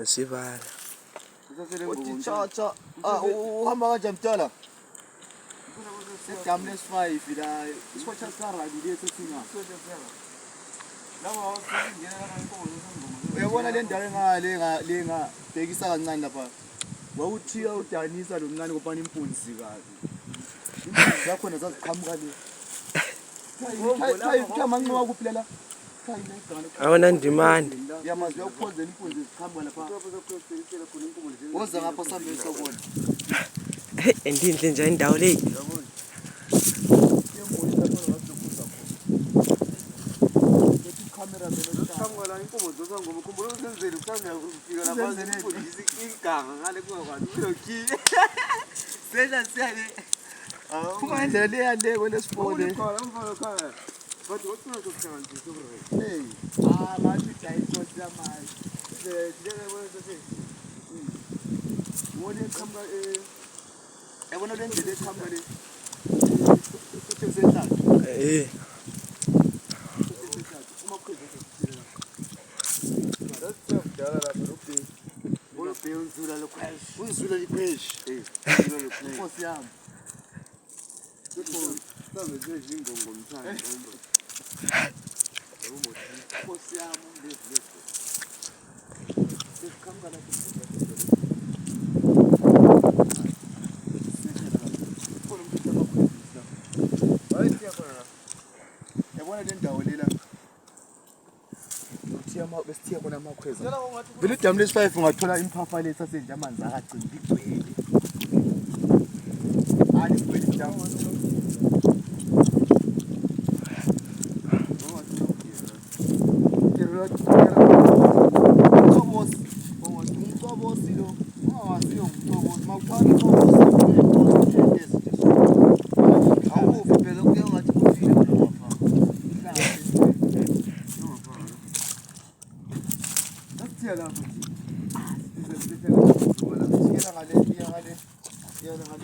Sibala. Cha uhamba kanje mtala. Sedamu lesi-5 la isipotha sara ngilesi singa. Lawa awusingena lapha inkomo zesangoma. Uyabona le ndawo lenga bhekisa kancane lapha. Wawuthiya udanisa lo mncane kopani impunzi kazi. Impunzi zakhona zaziqhamuka le. Cha manqoba kuphi la. Awona ndimani. Yamazi uyakuphozela impunzi ziqhamuka lapha. Woza ngapha sambeni sokona. Endinhle nje indawo le. Yabona. Kamera inkomo zosangoma khumbula usenzele ukhanya ufika lapha ufundisa iganga ngale kwakwani uyoki sena siyale kuma indlela le yale kwelesifole bathi what's ukuhlanganisa right hey bathi dayikosi yamanje njenge kwenza se wona eqhamuka yabona le ndlela eqhamuka le uthe senhlalo unzula lokwesh unzula likwesh unzula lokwesh inkosi yami sabe nje ingongo mthanda inkosi yami lezi sikhamba la yabona le ndawo lela besithiya kona amakhweza vele idamu lesi-5 ungathola imphafa lesi asenje amanzi akagcini igcwele hayi igcwele idamu umcobosi lo ungawaziyo umcobosi mawuthwala umcobosi awufi phela kuya ngathi kufile la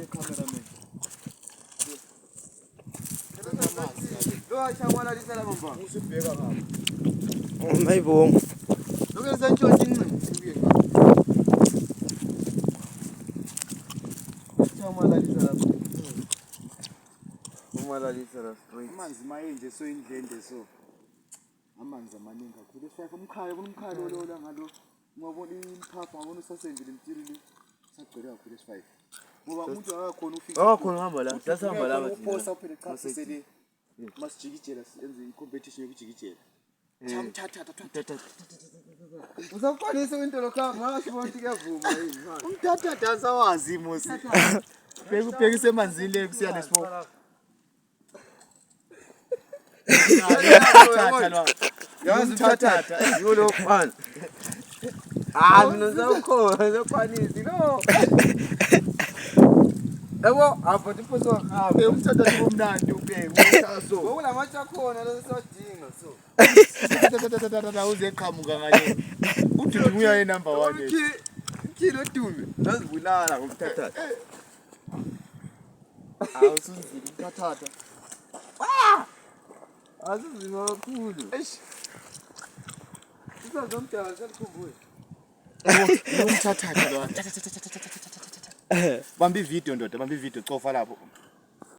cameraman. Lo chamala lisala mamba. Usibheka ngapha. Mayibonga. Lokho sentshontshi inqini. Chamala lisala. Umala lisala straight. Amanzi mayenje so indlende so. Amanzi amaningi kakhulu. Esifaka umkhalo lo la ngalo. Ngiyabona imphafa ngabona usasenjile imtirili sagcwele kakhulu esi5 ngoba umuntu akakhona ufika khona uhamba la sasihamba la bathi uphosa uphele qhaphise le masijikijela senze icompetition yokujikijela chamthatha uzaqalisa into lokho ngasho bonke kuyavuma yini manje umthatha dansa wazi mosi ubhekise emanzini le kusiya lesifo yazi umthatha yilo fana mina zawukhona zakwanisi no yabo apho tiphoso hamba umthatha bomnandi ubheke usaso ngokulamatsha khona lesodinga so uzeqhamuka ngale uthi uya number 1 kilo dume lazibulala ngomthatha awusunzile umthatha azizima kakhulu isazomdala selikhumbule umthatha lo bamba ivideo ndoda bamba ivideo cofa lapho